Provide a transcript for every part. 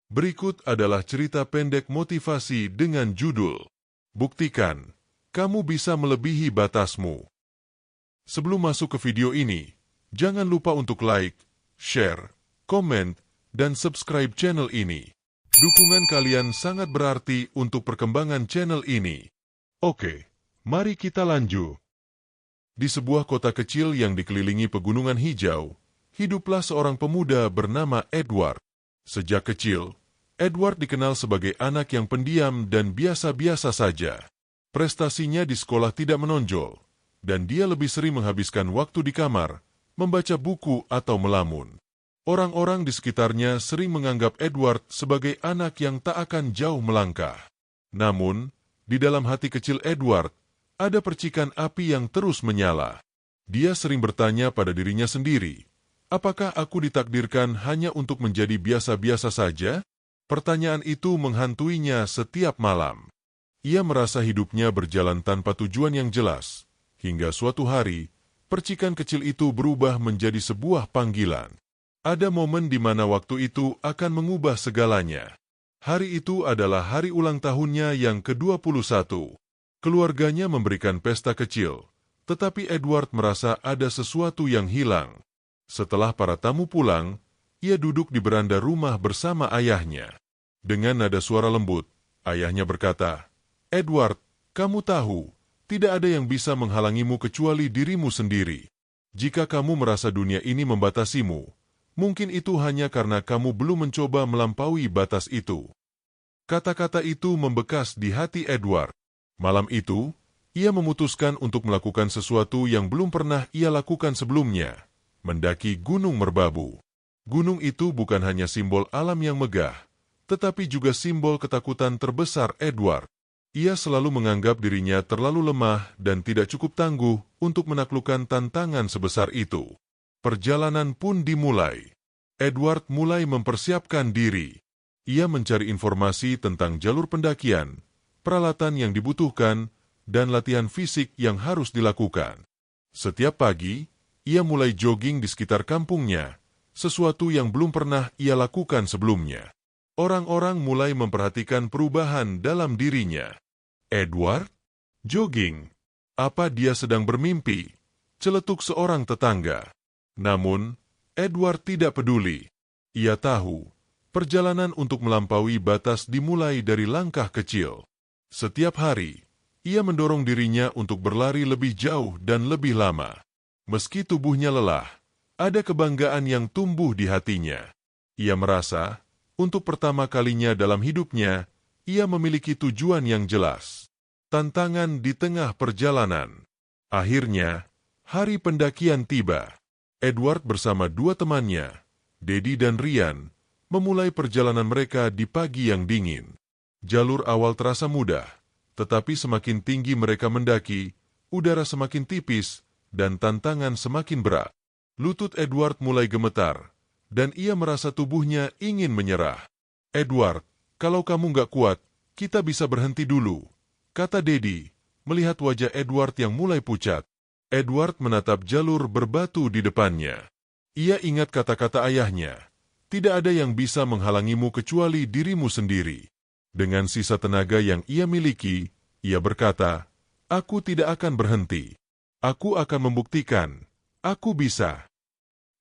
Berikut adalah cerita pendek motivasi dengan judul Buktikan, Kamu Bisa Melebihi Batasmu. Sebelum masuk ke video ini, jangan lupa untuk like, share, komen, dan subscribe channel ini. Dukungan kalian sangat berarti untuk perkembangan channel ini. Oke, mari kita lanjut. Di sebuah kota kecil yang dikelilingi pegunungan hijau, hiduplah seorang pemuda bernama Edward. Sejak kecil, Edward dikenal sebagai anak yang pendiam dan biasa-biasa saja. Prestasinya di sekolah tidak menonjol, dan dia lebih sering menghabiskan waktu di kamar, membaca buku atau melamun. Orang-orang di sekitarnya sering menganggap Edward sebagai anak yang tak akan jauh melangkah. Namun, di dalam hati kecil Edward, ada percikan api yang terus menyala. Dia sering bertanya pada dirinya sendiri, apakah aku ditakdirkan hanya untuk menjadi biasa-biasa saja? Pertanyaan itu menghantuinya setiap malam. Ia merasa hidupnya berjalan tanpa tujuan yang jelas, hingga suatu hari, percikan kecil itu berubah menjadi sebuah panggilan. Ada momen di mana waktu itu akan mengubah segalanya. Hari itu adalah hari ulang tahunnya yang ke-21. Keluarganya memberikan pesta kecil, tetapi Edward merasa ada sesuatu yang hilang. Setelah para tamu pulang, ia duduk di beranda rumah bersama ayahnya. Dengan nada suara lembut, ayahnya berkata, "Edward, kamu tahu, tidak ada yang bisa menghalangimu kecuali dirimu sendiri. Jika kamu merasa dunia ini membatasimu, mungkin itu hanya karena kamu belum mencoba melampaui batas itu." Kata-kata itu membekas di hati Edward. Malam itu, ia memutuskan untuk melakukan sesuatu yang belum pernah ia lakukan sebelumnya. Mendaki Gunung Merbabu. Gunung itu bukan hanya simbol alam yang megah, tetapi juga simbol ketakutan terbesar Edward. Ia selalu menganggap dirinya terlalu lemah dan tidak cukup tangguh untuk menaklukkan tantangan sebesar itu. Perjalanan pun dimulai. Edward mulai mempersiapkan diri. Ia mencari informasi tentang jalur pendakian, peralatan yang dibutuhkan, dan latihan fisik yang harus dilakukan. Setiap pagi, ia mulai jogging di sekitar kampungnya, sesuatu yang belum pernah ia lakukan sebelumnya. Orang-orang mulai memperhatikan perubahan dalam dirinya. Edward? Jogging? Apa dia sedang bermimpi? Celetuk seorang tetangga. Namun, Edward tidak peduli. Ia tahu, perjalanan untuk melampaui batas dimulai dari langkah kecil. Setiap hari, ia mendorong dirinya untuk berlari lebih jauh dan lebih lama. Meski tubuhnya lelah, ada kebanggaan yang tumbuh di hatinya. Ia merasa, untuk pertama kalinya dalam hidupnya, ia memiliki tujuan yang jelas. Tantangan di tengah perjalanan. Akhirnya, hari pendakian tiba. Edward bersama dua temannya, Dedi dan Ryan, memulai perjalanan mereka di pagi yang dingin. Jalur awal terasa mudah, tetapi semakin tinggi mereka mendaki, udara semakin tipis, dan tantangan semakin berat. Lutut Edward mulai gemetar, dan ia merasa tubuhnya ingin menyerah. "Edward, kalau kamu nggak kuat, kita bisa berhenti dulu," kata Dedi, melihat wajah Edward yang mulai pucat. Edward menatap jalur berbatu di depannya. Ia ingat kata-kata ayahnya, "Tidak ada yang bisa menghalangimu kecuali dirimu sendiri." Dengan sisa tenaga yang ia miliki, ia berkata, "Aku tidak akan berhenti. Aku akan membuktikan, aku bisa."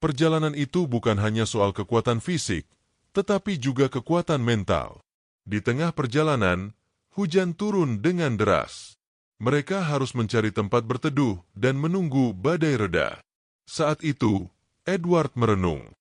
Perjalanan itu bukan hanya soal kekuatan fisik, tetapi juga kekuatan mental. Di tengah perjalanan, hujan turun dengan deras. Mereka harus mencari tempat berteduh dan menunggu badai reda. Saat itu, Edward merenung.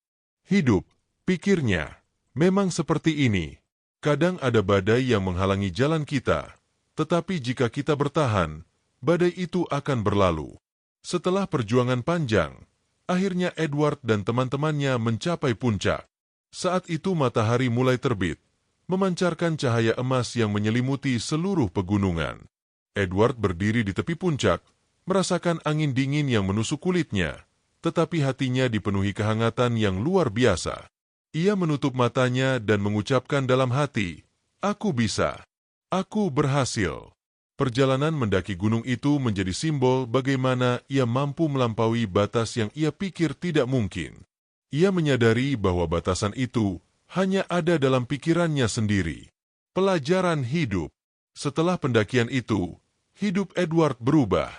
"Hidup," pikirnya, "memang seperti ini. Kadang ada badai yang menghalangi jalan kita, tetapi jika kita bertahan, badai itu akan berlalu." Setelah perjuangan panjang, akhirnya Edward dan teman-temannya mencapai puncak. Saat itu matahari mulai terbit, memancarkan cahaya emas yang menyelimuti seluruh pegunungan. Edward berdiri di tepi puncak, merasakan angin dingin yang menusuk kulitnya, tetapi hatinya dipenuhi kehangatan yang luar biasa. Ia menutup matanya dan mengucapkan dalam hati, "Aku bisa. Aku berhasil." Perjalanan mendaki gunung itu menjadi simbol bagaimana ia mampu melampaui batas yang ia pikir tidak mungkin. Ia menyadari bahwa batasan itu hanya ada dalam pikirannya sendiri. Pelajaran hidup. Setelah pendakian itu, hidup Edward berubah.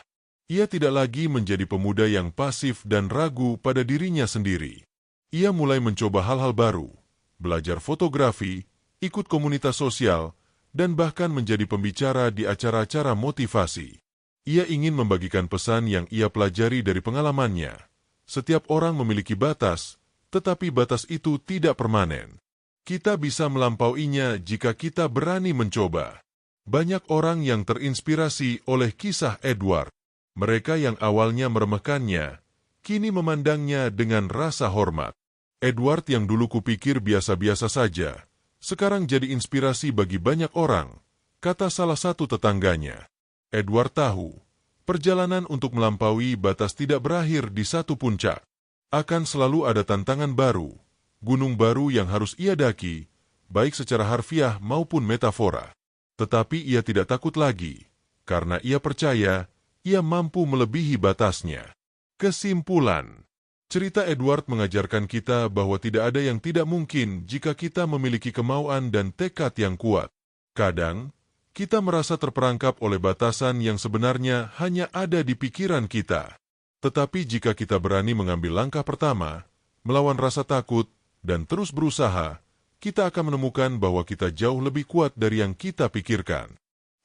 Ia tidak lagi menjadi pemuda yang pasif dan ragu pada dirinya sendiri. Ia mulai mencoba hal-hal baru, belajar fotografi, ikut komunitas sosial, dan bahkan menjadi pembicara di acara-acara motivasi. Ia ingin membagikan pesan yang ia pelajari dari pengalamannya. Setiap orang memiliki batas, tetapi batas itu tidak permanen. Kita bisa melampauinya jika kita berani mencoba. Banyak orang yang terinspirasi oleh kisah Edward. Mereka yang awalnya meremehkannya, kini memandangnya dengan rasa hormat. Edward yang dulu kupikir biasa-biasa saja, sekarang jadi inspirasi bagi banyak orang, kata salah satu tetangganya. Edward tahu, perjalanan untuk melampaui batas tidak berakhir di satu puncak. Akan selalu ada tantangan baru, gunung baru yang harus ia daki, baik secara harfiah maupun metafora. Tetapi ia tidak takut lagi, karena ia percaya ia mampu melebihi batasnya. Kesimpulan, cerita Edward mengajarkan kita bahwa tidak ada yang tidak mungkin jika kita memiliki kemauan dan tekad yang kuat. Kadang, kita merasa terperangkap oleh batasan yang sebenarnya hanya ada di pikiran kita. Tetapi jika kita berani mengambil langkah pertama, melawan rasa takut, dan terus berusaha, kita akan menemukan bahwa kita jauh lebih kuat dari yang kita pikirkan.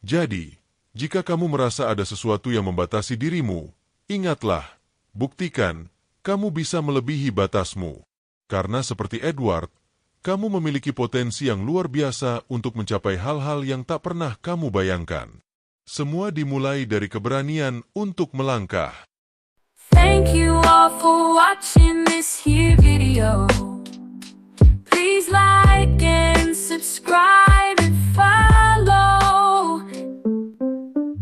Jadi, jika kamu merasa ada sesuatu yang membatasi dirimu, ingatlah, buktikan, kamu bisa melebihi batasmu. Karena seperti Edward, kamu memiliki potensi yang luar biasa untuk mencapai hal-hal yang tak pernah kamu bayangkan. Semua dimulai dari keberanian untuk melangkah. Thank you all for watching this here video. Please like and subscribe and follow.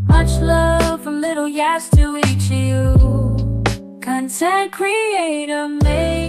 Much love from Little Yas to each of you. Content creator made